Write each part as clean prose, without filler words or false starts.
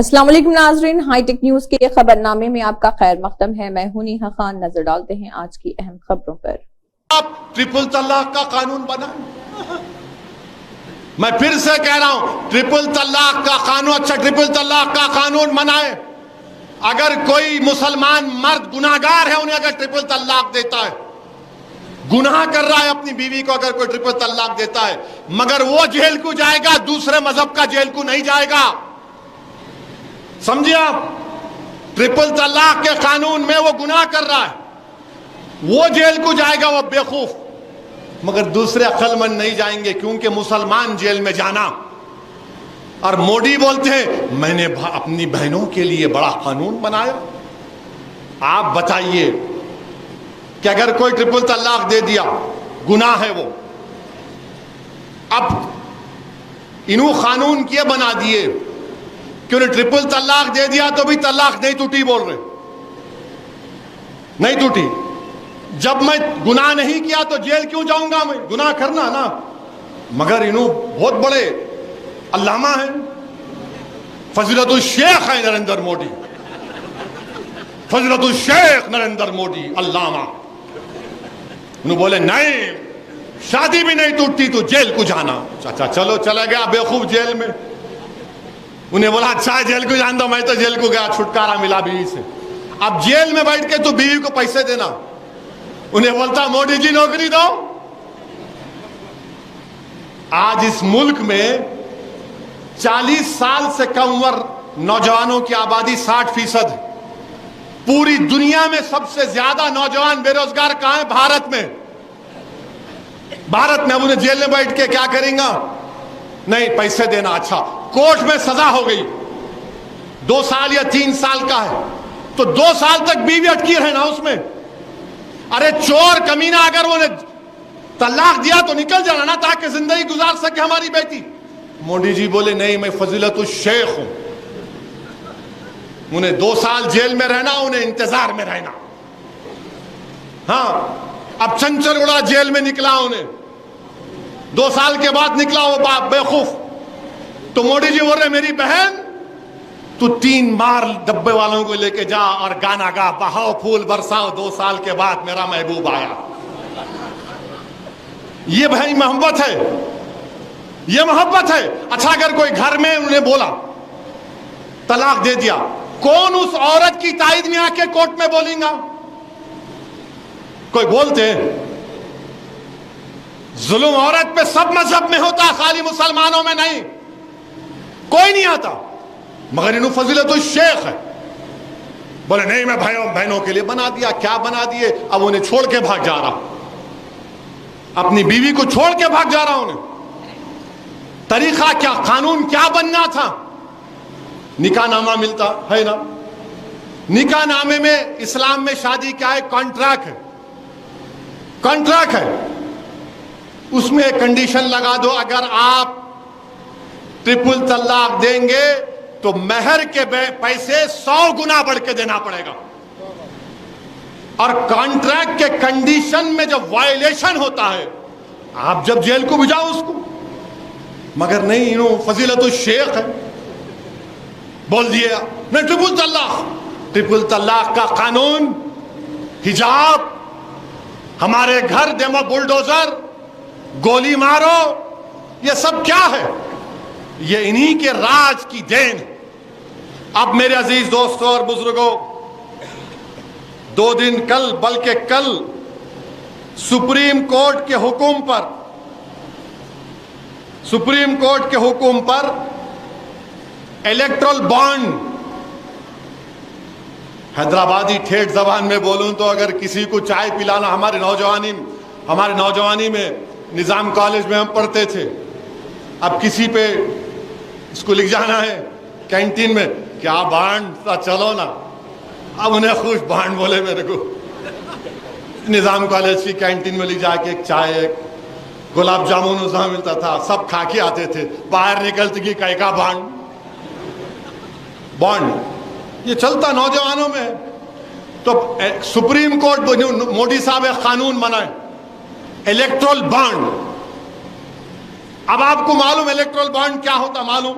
السلام علیکم ناظرین، ہائی ٹیک نیوز کے خبر نامے میں آپ کا خیر مقدم ہے۔ میں ہوں نیہا خان۔ نظر ڈالتے ہیں آج کی اہم خبروں پر۔ آپ ٹرپل طلاق کا قانون بنائیں۔ میں پھر سے کہہ رہا ہوں، ٹرپل طلاق کا قانون، اچھا ٹرپل طلاق کا قانون بنائیں۔ اگر کوئی مسلمان مرد گناہگار ہے، انہیں اگر ٹرپل طلاق دیتا ہے، گناہ کر رہا ہے اپنی بیوی کو، اگر کوئی ٹرپل طلاق دیتا ہے، مگر وہ جیل کو جائے گا، دوسرے مذہب کا جیل کو نہیں جائے گا۔ سمجھے آپ؟ ٹرپل طلاق کے قانون میں وہ گناہ کر رہا ہے، وہ جیل کو جائے گا، وہ بیوقوف، مگر دوسرے عقل مند نہیں جائیں گے، کیونکہ مسلمان جیل میں جانا۔ اور مودی بولتے ہیں میں نے اپنی بہنوں کے لیے بڑا قانون بنایا۔ آپ بتائیے کہ اگر کوئی ٹرپل طلاق دے دیا، گناہ ہے وہ، اب انہوں قانون کیے بنا دیے کہ انہیں ٹرپل طلاق دے دیا تو بھی طلاق نہیں ٹوٹی، بول رہے نہیں ٹوٹی۔ جب میں گناہ نہیں کیا تو جیل کیوں جاؤں گا؟ میں گناہ کرنا نا، مگر انہوں بہت بڑے علامہ ہیں، فضیلت الشیخ ہے نریندر مودی، فضیلت الشیخ نریندر مودی علامہ، انہوں بولے نہیں شادی بھی نہیں ٹوٹتی تو جیل کو جانا۔ اچھا چلو چلا گیا بیوقوف جیل میں، انہیں بولا اچھا جیل کو جان دو، میں تو جیل کو گیا، چھٹکارا ملا بیوی سے۔ اب جیل میں بیٹھ کے تو بیوی کو پیسے دینا، انہیں بولتا مودی جی نوکری دو۔ آج اس ملک میں 40 سال سے کم عمر نوجوانوں کی آبادی 60% ہے۔ پوری دنیا میں سب سے زیادہ نوجوان بے روزگار کہاں ہیں؟ بھارت میں۔ بھارت میں اب انہیں جیل میں بیٹھ کے کیا کریں گا؟ نہیں پیسے دینا۔ اچھا کورٹ میں سزا ہو گئی، 2 سال یا 3 سال کا ہے، تو 2 سال تک بیوی اٹکی رہنا اس میں۔ ارے چور کمینہ اگر وہ نے طلاق دیا تو نکل جانا نا، تاکہ زندگی گزار سکے ہماری بیٹی۔ مودی جی بولے نہیں میں فضیلت الشیخ ہوں، انہیں 2 سال جیل میں رہنا، انہیں انتظار میں رہنا۔ ہاں اب چنچل گڑا جیل میں نکلا، انہیں 2 سال کے بعد نکلا وہ باپ بیوقوف، تو مودی جی بول رہے میری بہن تو 3 بار ڈبے والوں کو لے کے جا اور گانا گا، بہاؤ پھول برساؤ، 2 سال کے بعد میرا محبوب آیا۔ یہ بھائی محبت ہے، یہ محبت ہے۔ اچھا اگر کوئی گھر میں انہیں بولا طلاق دے دیا، کون اس عورت کی تائید میں آ کے کورٹ میں بولیں گا؟ کوئی بولتے ہیں؟ ظلم عورت پہ سب مذہب میں ہوتا، خالی مسلمانوں میں نہیں، کوئی نہیں آتا، مگر انہوں فضیلت الشیخ ہے۔ بولے نہیں میں بہنوں کے لیے بنا دیا۔ کیا بنا دیے؟ اب انہیں چھوڑ کے بھاگ جا رہا، اپنی بیوی کو چھوڑ کے بھاگ جا رہا انہیں۔ طریقہ کیا، قانون کیا بننا تھا؟ نکاح نامہ ملتا ہے نا، نکاح نامے میں اسلام میں شادی کیا ہے؟ کانٹریکٹ ہے، کانٹریکٹ ہے۔ اس میں ایک کنڈیشن لگا دو، اگر آپ ٹرپل طلاق دیں گے تو مہر کے پیسے 100 گنا بڑھ کے دینا پڑے گا۔ اور کانٹریکٹ کے کنڈیشن میں جب وائلیشن ہوتا ہے، آپ جب جیل کو بھجاؤ اس کو، مگر نہیں انہوں فضیلت الشیخ ہے، بول دیا نہیں ٹرپل طلاق۔ ٹرپل طلاق کا قانون، حجاب، ہمارے گھر دیمو بلڈوزر، گولی مارو، یہ سب کیا ہے؟ یہ انہی کے راج کی دین ہے۔ اب میرے عزیز دوستوں اور بزرگوں، 2 دن کل بلکہ کل سپریم کورٹ کے حکم پر الیکٹرل بانڈ، حیدرآبادی ٹھیٹھ زبان میں بولوں تو اگر کسی کو چائے پلانا، ہمارے نوجوانی میں نظام کالج میں ہم پڑھتے تھے، اب کسی پہ اس کو لکھ جانا ہے کینٹین میں کیا بانڈ چلو نا، اب انہیں خوش بانڈ بولے میرے کو۔ نظام کالج کی کینٹین میں لکھ جا کے ایک چائے، ایک گلاب جامن اس میں ملتا تھا، سب کھا کے آتے تھے، باہر نکلتے کی کئی کا بانڈ یہ چلتا نوجوانوں میں۔ تو سپریم کورٹ مودی صاحب ایک قانون بنائے الیکٹرل بانڈ۔ اب آپ کو معلوم الیکٹرل بانڈ کیا ہوتا؟ معلوم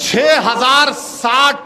6060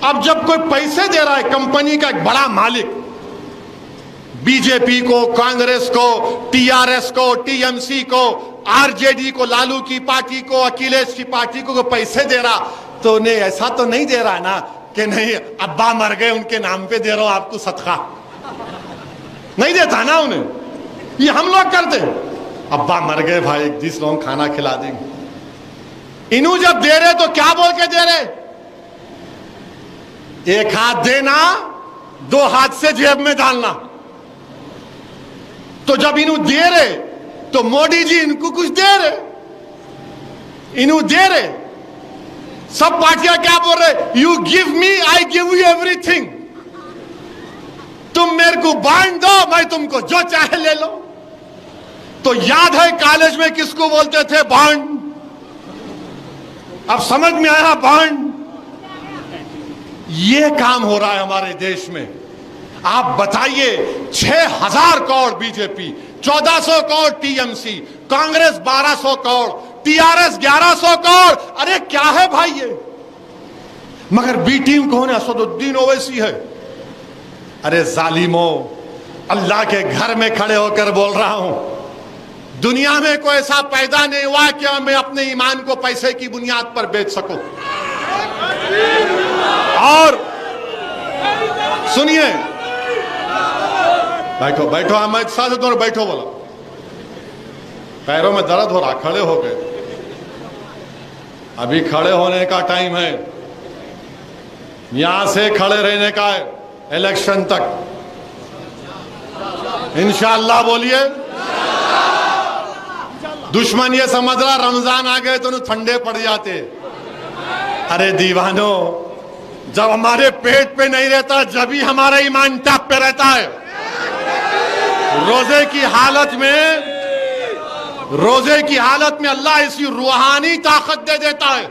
اب جب کوئی پیسے دے رہا ہے کمپنی کا ایک بڑا مالک, بی جے پی کو, کانگریس کو, ٹی آر ایس کو, ٹی ایم سی کو, آر جے ڈی کو, لالو کی پارٹی کو, اکھلیش کی پارٹی کو پیسے دے رہا, تو انہیں ایسا تو نہیں دے رہا نا کہ نہیں ابا مر گئے ان کے نام پہ دے رہا ہوں آپ کو صدقہ, نہیں دیتا نا انہیں. یہ ہم لوگ کرتے, ابا مر گئے بھائی 20 لوگ کھانا کھلا دیں گے. انہوں جب دے رہے تو کیا بول کے دے رہے؟ ایک ہاتھ دینا, 2 ہاتھ سے جیب میں ڈالنا. تو جب انہوں دے رہے تو موڈی جی ان کو کچھ دے رہے, انہوں دے رہے. سب پارٹیاں کیا بول رہے؟ You give me I give you every thing. تم میرے کو بانڈ دو, میں تم کو جو چاہے لے لو. تو یاد ہے کالج میں کس کو بولتے تھے بانڈ؟ اب سمجھ میں آیا بانڈ. یہ کام ہو رہا ہے ہمارے دیش میں. آپ بتائیے 6000 crore B J P, 1400 crore T M C, Congress 1200 crore, T R S 1100 crore. ارے کیا ہے بھائی یہ؟ مگر بی ٹیم کون ہے؟ اسد الدین اویسی ہے. ارے ظالموں, اللہ کے گھر میں کھڑے ہو کر بول رہا ہوں, دنیا میں کوئی ایسا پیدا نہیں ہوا کہ میں اپنے ایمان کو پیسے کی بنیاد پر بیچ سکوں. اور سنیے, بیٹھو بیٹھو, احمد سعادت اور بیٹھو. بولا پیروں میں درد ہو رہا, کھڑے ہو گئے. ابھی کھڑے ہونے کا ٹائم ہے, یہاں سے کھڑے رہنے کا ہے الیکشن تک انشاءاللہ. بولیے. دشمن یہ سمجھ رہا رمضان آ گئے تو انہیں ٹھنڈے پڑ جاتے. ارے دیوانوں, جب ہمارے پیٹ پہ نہیں رہتا, جب ہی ہمارا ایمان ٹاپ پہ رہتا ہے. روزے کی حالت میں اللہ ایسی روحانی طاقت دے دیتا ہے.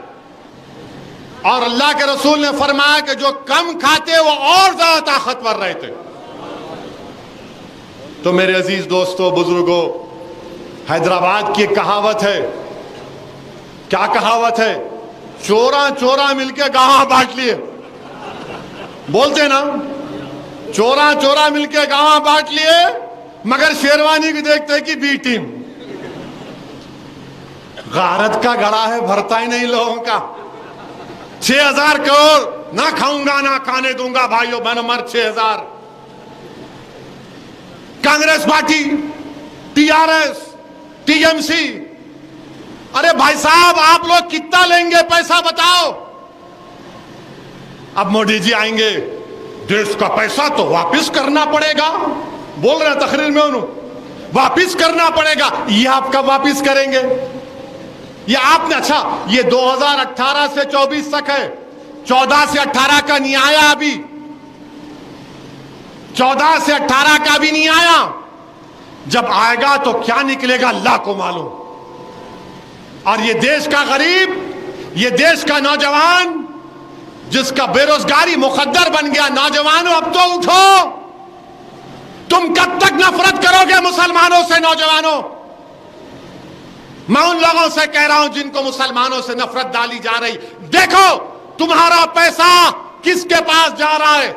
اور اللہ کے رسول نے فرمایا کہ جو کم کھاتے وہ اور زیادہ طاقتور رہتے. تو میرے عزیز دوستو, بزرگوں, حیدرآباد کی کہاوت ہے. کیا کہاوت ہے؟ چوراں چوراں مل کے گاواں بانٹ لیے. بولتے نا, چوراں چوراں مل کے گاواں بانٹ لیے, مگر شیروانی بھی دیکھتے کہ بی ٹیم. غارت کا گڑا ہے, بھرتا ہی نہیں لوگوں کا. 6000 کروڑ نہ کھاؤں گا نہ کھانے دوں گا بھائیو, میں نے مر 6000. Congress party, T R S, T M C. ارے بھائی صاحب, آپ لوگ کتنا لیں گے پیسہ بتاؤ؟ اب موڈی جی آئیں گے, دیش کا پیسہ تو واپس کرنا پڑے گا. بول رہے ہیں تقریر میں انہوں, واپس کرنا پڑے گا. یہ آپ کب واپس کریں گے؟ یہ آپ نے, اچھا یہ 2018 سے 24 تک ہے, 14 سے 18 کا نہیں آیا ابھی, 14 سے 18 کا بھی نہیں آیا. جب آئے گا تو کیا نکلے گا اللہ کو معلوم. اور یہ دیش کا غریب, یہ دیش کا نوجوان جس کا بے روزگاری مقدر بن گیا, نوجوانوں اب تو اٹھو. تم کب تک نفرت کرو گے مسلمانوں سے؟ نوجوانوں, میں ان لوگوں سے کہہ رہا ہوں جن کو مسلمانوں سے نفرت ڈالی جا رہی, دیکھو تمہارا پیسہ کس کے پاس جا رہا ہے.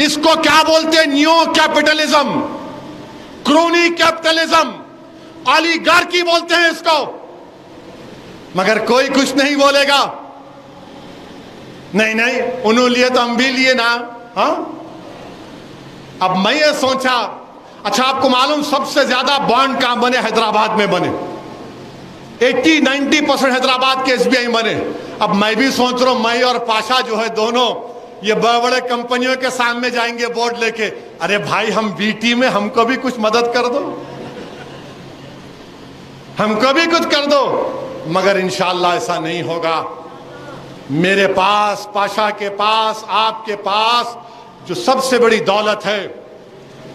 اس کو کیا بولتے ہیں؟ نیو کیپٹلزم, کرونی کیپٹلزم, اولیگارکی بولتے ہیں اس کو. مگر کوئی کچھ نہیں بولے گا. نہیں انہوں لیے تو ہم بھی لیے نا. ہاں, اب میں یہ سوچا, اچھا آپ کو معلوم سب سے زیادہ بانڈ کہاں بنے؟ حیدرآباد میں بنے. 80-90% حیدرآباد کے ایس بی آئی بنے. اب میں بھی سوچ رہا ہوں, میں اور پاشا جو ہے دونوں یہ بڑے بڑے کمپنیوں کے سامنے جائیں گے بورڈ لے کے, ارے بھائی ہم بی ٹی میں, ہم کو بھی کچھ مدد کر دو, ہم کو بھی کچھ کر دو. مگر انشاءاللہ ایسا نہیں ہوگا. میرے پاس, پاشا کے پاس, آپ کے پاس جو سب سے بڑی دولت ہے,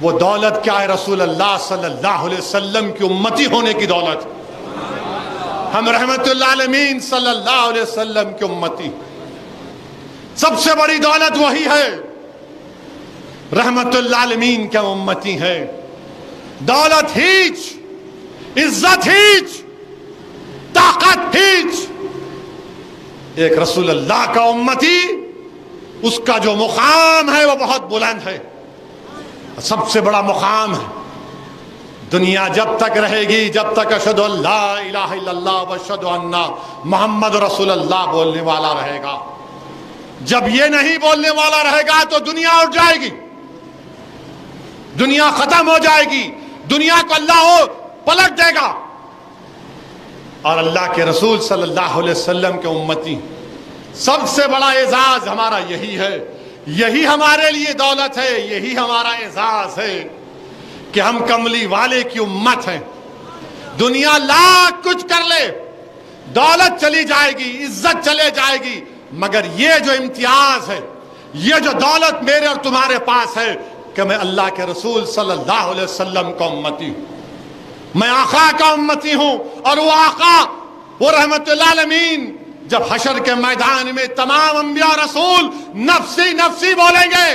وہ دولت کیا ہے؟ رسول اللہ صلی اللہ علیہ وسلم کی امتی ہونے کی دولت. ہم رحمت اللہ عالمین صلی اللہ علیہ وسلم کی امتی, سب سے بڑی دولت وہی ہے. رحمت اللہ عالمین کے امتی ہے. دولت ہیچ, عزت ہیچ, طاقت ہیچ, ایک رسول اللہ کا امتی، اس کا جو مقام ہے وہ بہت بلند ہے، سب سے بڑا مقام ہے۔ دنیا جب تک رہے گی، جب تک اشہدو ان لا الہ الا اللہ واشہدو ان محمد رسول اللہ بولنے والا رہے گا۔ جب یہ نہیں بولنے والا رہے گا تو دنیا اٹھ جائے گی، دنیا ختم ہو جائے گی، دنیا کو اللہ پلٹ دے گا۔ اور اللہ کے رسول صلی اللہ علیہ وسلم کے امتی، سب سے بڑا اعزاز ہمارا یہی ہے، یہی ہمارے لیے دولت ہے، یہی ہمارا اعزاز ہے کہ ہم کملی والے کی امت ہیں۔ دنیا لاکھ کچھ کر لے، دولت چلی جائے گی، عزت چلے جائے گی، مگر یہ جو امتیاز ہے، یہ جو دولت میرے اور تمہارے پاس ہے کہ میں اللہ کے رسول صلی اللہ علیہ وسلم کا امتی ہوں، میں آقا کا امتی ہوں۔ اور وہ آقا، وہ رحمت للعالمین، جب حشر کے میدان میں تمام انبیاء رسول نفسی نفسی بولیں گے،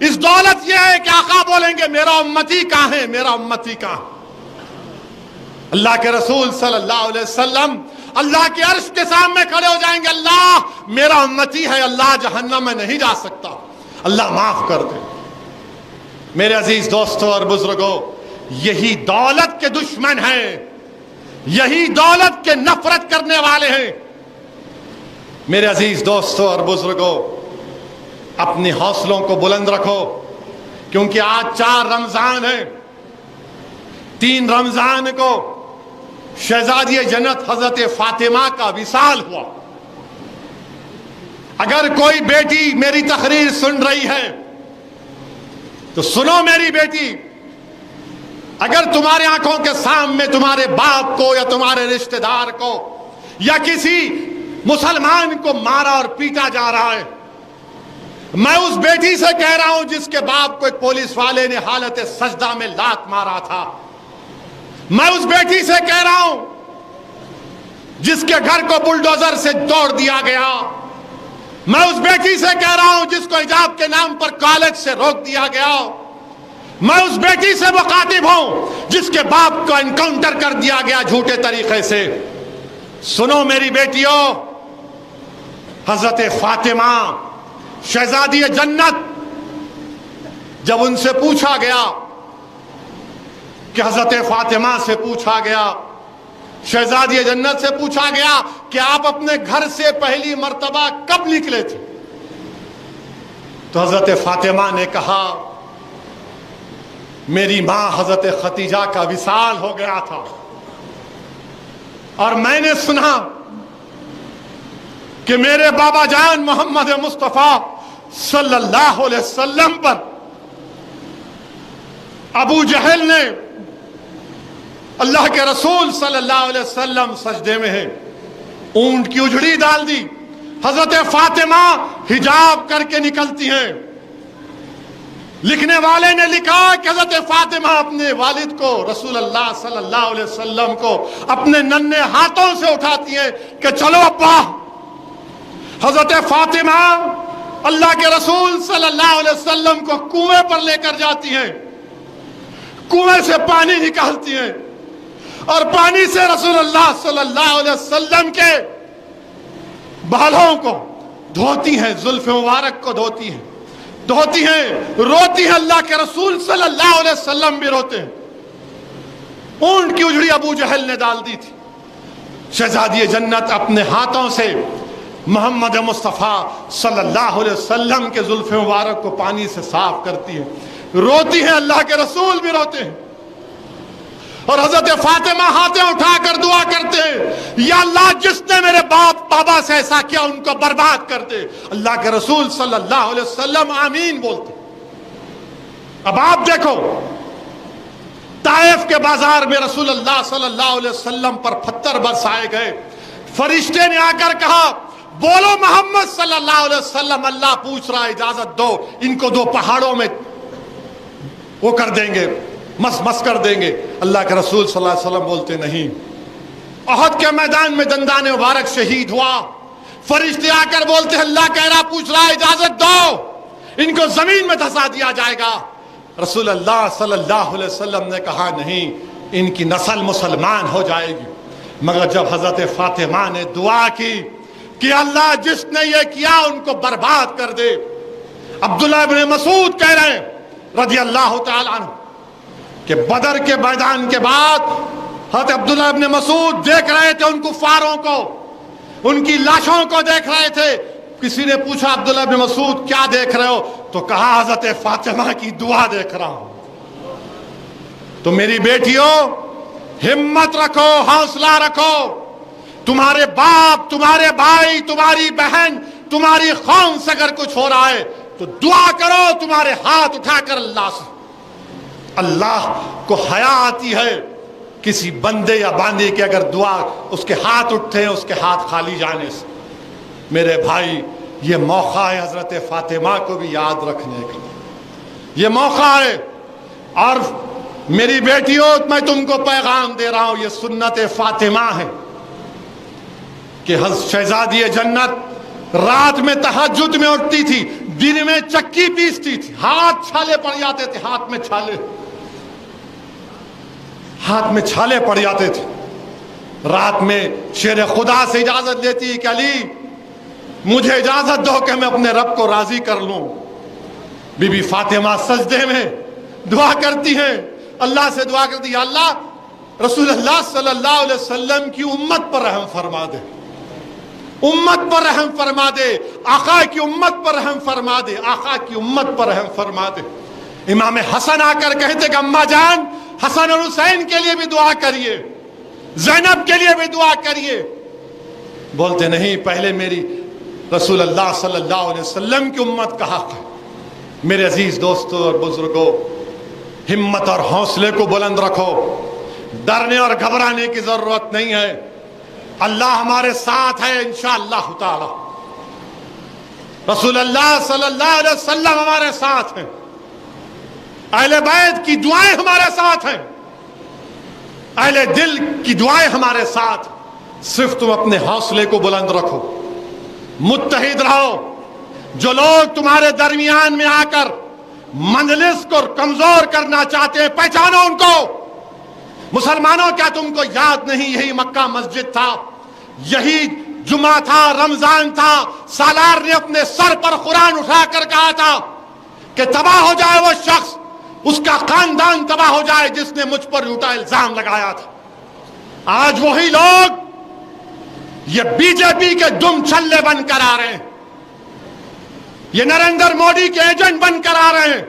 اس دولت یہ ہے کہ آقا بولیں گے میرا امتی کہاں ہے، میرا امتی کہاں ہے۔ اللہ کے رسول صلی اللہ علیہ وسلم اللہ کے عرش کے سامنے کھڑے ہو جائیں گے، اللہ میرا امتی ہے، اللہ جہنم میں نہیں جا سکتا، اللہ معاف کر دے۔ میرے عزیز دوستوں اور بزرگوں، یہی دولت کے دشمن ہیں، یہی دولت کے نفرت کرنے والے ہیں۔ میرے عزیز دوستوں اور بزرگوں، اپنے حوصلوں کو بلند رکھو، کیونکہ آج 4 رمضان ہیں۔ 3 رمضان کو شہزادی جنت حضرت فاطمہ کا وصال ہوا۔ اگر کوئی بیٹی میری تقریر سن رہی ہے تو سنو میری بیٹی، اگر تمہارے آنکھوں کے سامنے تمہارے باپ کو یا تمہارے رشتہ دار کو یا کسی مسلمان کو مارا اور پیٹا جا رہا ہے، میں اس بیٹی سے کہہ رہا ہوں جس کے باپ کو ایک پولیس والے نے حالت سجدہ میں لات مارا تھا، میں اس بیٹی سے کہہ رہا ہوں جس کے گھر کو بلڈوزر سے توڑ دیا گیا، میں اس بیٹی سے کہہ رہا ہوں جس کو حجاب کے نام پر کالج سے روک دیا گیا، میں اس بیٹی سے مخاطب ہوں جس کے باپ کو انکاؤنٹر کر دیا گیا جھوٹے طریقے سے۔ سنو میری بیٹیوں، حضرت فاطمہ شہزادی جنت، جب ان سے پوچھا گیا کہ حضرت فاطمہ سے پوچھا گیا، شہزادی جنت سے پوچھا گیا کہ آپ اپنے گھر سے پہلی مرتبہ کب نکلے تھے، تو حضرت فاطمہ نے کہا میری ماں حضرت خدیجہ کا وصال ہو گیا تھا، اور میں نے سنا کہ میرے بابا جان محمد مصطفیٰ صلی اللہ علیہ وسلم پر ابو جہل نے اللہ کے رسول صلی اللہ علیہ وسلم سجدے میں ہے، اونٹ کی اجڑی ڈال دی، حضرت فاطمہ حجاب کر کے نکلتی ہیں۔ لکھنے والے نے لکھا کہ حضرت فاطمہ اپنے والد کو رسول اللہ صلی اللہ علیہ وسلم کو اپنے ننھے ہاتھوں سے اٹھاتی ہیں کہ چلو ابا۔ حضرت فاطمہ اللہ کے رسول صلی اللہ علیہ وسلم کو کنویں پر لے کر جاتی ہیں، کنویں سے پانی نکالتی ہیں اور پانی سے رسول اللہ صلی اللہ علیہ وسلم کے بالوں کو دھوتی ہیں، زلف مبارک کو دھوتی ہیں، روتی ہیں۔ اللہ کے رسول صلی اللہ علیہ وسلم بھی روتے ہیں۔ اونٹ کی اجڑی ابو جہل نے ڈال دی تھی، شہزادی جنت اپنے ہاتھوں سے محمد مصطفیٰ صلی اللہ علیہ وسلم کے زلف مبارک کو پانی سے صاف کرتی ہے، روتی ہیں، اللہ کے رسول بھی روتے ہیں۔ اور حضرت فاطمہ ہاتھیں اٹھا کر دعا کرتے ہیں، یا اللہ جس نے میرے باپ بابا سے ایسا کیا ان کو برباد کر دے۔ اللہ کے رسول صلی اللہ علیہ وسلم آمین بولتے۔ اب آپ دیکھو، طائف کے بازار میں رسول اللہ صلی اللہ علیہ وسلم پر پتھر برسائے گئے، فرشتے نے آ کر کہا بولو محمد صلی اللہ علیہ وسلم، اللہ پوچھ رہا ہے، اجازت دو، ان کو 2 پہاڑوں میں وہ کر دیں گے، مس کر دیں گے۔ اللہ کے رسول صلی اللہ علیہ وسلم بولتے نہیں۔ احد کے میدان میں دندان مبارک شہید ہوا، فرشتے آ کر بولتے اللہ کہہ رہا پوچھ رہا ہے، اجازت دو، ان کو زمین میں دھسا دیا جائے گا۔ رسول اللہ صلی اللہ علیہ وسلم نے کہا نہیں، ان کی نسل مسلمان ہو جائے گی۔ مگر جب حضرت فاطمہ نے دعا کی کہ کہ اللہ جس نے یہ کیا ان کو برباد کر دے۔ عبداللہ ابن مسعود کہہ رہے ہیں رضی اللہ تعالیٰ عنہ کہ بدر کے میدان کے بعد حضرت عبداللہ ابن مسعود دیکھ رہے تھے ان کفاروں کو، ان کی لاشوں کو دیکھ رہے تھے۔ کسی نے پوچھا عبداللہ ابن مسعود کیا دیکھ رہے ہو؟ تو کہا حضرت فاطمہ کی دعا دیکھ رہا ہوں۔ تو میری بیٹیوں ہمت رکھو، حوصلہ رکھو، تمہارے باپ، تمہارے بھائی، تمہاری بہن، تمہاری قوم سے اگر کچھ ہو رہا ہے تو دعا کرو، تمہارے ہاتھ اٹھا کر اللہ سے۔ اللہ کو حیا آتی ہے کسی بندے یا باندی کے اگر دعا اس کے ہاتھ اٹھتے ہیں اس کے ہاتھ خالی جانے سے۔ میرے بھائی یہ موقع ہے حضرت فاطمہ کو بھی یاد رکھنے کا، یہ موقع ہے۔ اور میری بیٹیوں میں تم کو پیغام دے رہا ہوں، یہ سنت فاطمہ ہے کہ شہزادی جنت رات میں تہجد میں اٹھتی تھی، دن میں چکی پیستی تھی، ہاتھ چھالے پڑ جاتے تھے، ہاتھ میں چھالے پڑ جاتے تھے۔ رات میں شیر خدا سے اجازت لیتی کہ علی مجھے اجازت دو کہ میں اپنے رب کو راضی کر لوں۔ بی بی فاطمہ سجدے میں دعا کرتی ہیں، اللہ سے دعا کرتی ہے اللہ رسول اللہ صلی اللہ علیہ وسلم کی امت پر رحم فرما دے، امت پر رحم فرما دے، آقا کی امت پر رحم فرما دے، آقا کی امت پر رحم فرما دے۔ امام حسن آ کر کہتے کہ اماں جان حسن اور حسین کے لیے بھی دعا کریے، زینب کے لیے بھی دعا کریے۔ بولتے نہیں، پہلے میری رسول اللہ صلی اللہ علیہ وسلم کی امت کا حق ہے۔ میرے عزیز دوستوں اور بزرگوں، ہمت اور حوصلے کو بلند رکھو، ڈرنے اور گھبرانے کی ضرورت نہیں ہے، اللہ ہمارے ساتھ ہے انشاءاللہ تعالی۔ رسول اللہ صلی اللہ علیہ وسلم ہمارے ساتھ ہیں، اہل بیت کی دعائیں ہمارے ساتھ ہیں، اہل دل کی دعائیں ہمارے ساتھ۔ صرف تم اپنے حوصلے کو بلند رکھو، متحد رہو۔ جو لوگ تمہارے درمیان میں آ کر مجلس کو کمزور کرنا چاہتے ہیں پہچانو ان کو۔ مسلمانوں کیا تم کو یاد نہیں یہی مکہ مسجد تھا، یہی جمعہ تھا، رمضان تھا، سالار نے اپنے سر پر قرآن اٹھا کر کہا تھا کہ تباہ ہو جائے وہ شخص، اس کا خاندان تباہ ہو جائے جس نے مجھ پر جھوٹا الزام لگایا تھا۔ آج وہی لوگ یہ بی جے پی کے دم چھلے بن کر آ رہے ہیں، یہ نریندر مودی کے ایجنٹ بن کر آ رہے ہیں،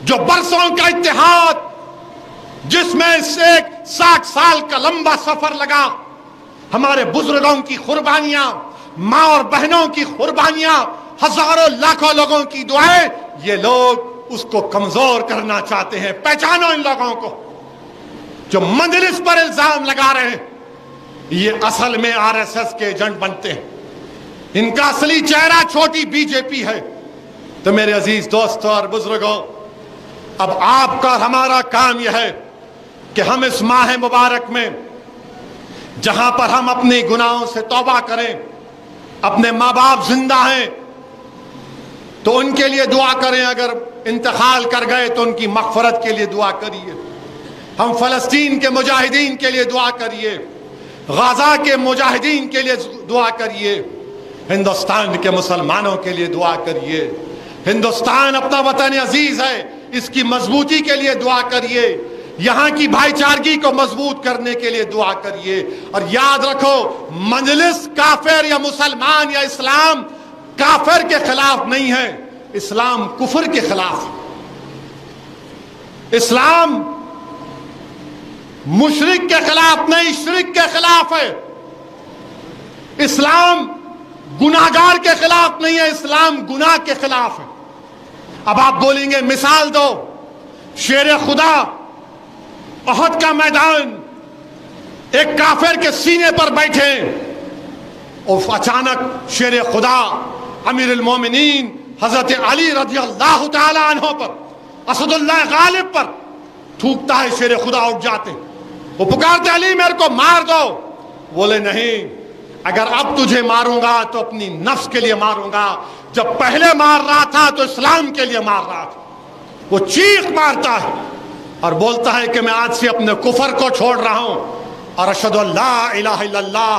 جو برسوں کا اتحاد جس میں سے 60 سال کا لمبا سفر لگا، ہمارے بزرگوں کی قربانیاں، ماں اور بہنوں کی قربانیاں، ہزاروں لاکھوں لوگوں کی دعائیں، یہ لوگ اس کو کمزور کرنا چاہتے ہیں۔ پہچانو ان لوگوں کو جو مجلس پر الزام لگا رہے ہیں، یہ اصل میں آر ایس ایس کے ایجنٹ بنتے ہیں، ان کا اصلی چہرہ چھوٹی بی جے پی ہے۔ تو میرے عزیز دوستوں اور بزرگوں، اب آپ کا اور ہمارا کام یہ ہے کہ ہم اس ماہ مبارک میں جہاں پر ہم اپنے گناہوں سے توبہ کریں، اپنے ماں باپ زندہ ہیں تو ان کے لیے دعا کریں، اگر انتقال کر گئے تو ان کی مغفرت کے لیے دعا کریے۔ ہم فلسطین کے مجاہدین کے لیے دعا کریے، غزہ کے مجاہدین کے لیے دعا کریے، ہندوستان کے مسلمانوں کے لیے دعا کریے۔ ہندوستان اپنا وطن عزیز ہے، اس کی مضبوطی کے لیے دعا کریے، یہاں کی بھائی چارگی کو مضبوط کرنے کے لیے دعا کریے۔ اور یاد رکھو، مجلس کافر یا مسلمان یا اسلام کافر کے خلاف نہیں ہے، اسلام کفر کے خلاف ہے، اسلام مشرک کے خلاف نہیں، شرک کے خلاف ہے، اسلام گناہگار کے خلاف نہیں ہے، اسلام گناہ کے خلاف ہے۔ اب آپ بولیں گے مثال دو، شیر خدا احد کا میدان، ایک کافر کے سینے پر بیٹھے اور اچانک شیر خدا امیر المومنین حضرت علی رضی اللہ تعالی عنہ پر، اسد اللہ غالب پر تھوکتا ہے، شیر خدا اٹھ جاتے، وہ پکارتے علی میرے کو مار دو، بولے نہیں، اگر اب تجھے ماروں گا تو اپنی نفس کے لیے ماروں گا، جب پہلے مار رہا تھا تو اسلام کے لیے مار رہا تھا۔ وہ چیخ مارتا ہے اور بولتا ہے کہ میں آج سے اپنے کفر کو چھوڑ رہا ہوں اور اشہد ان لا الہ الا اللہ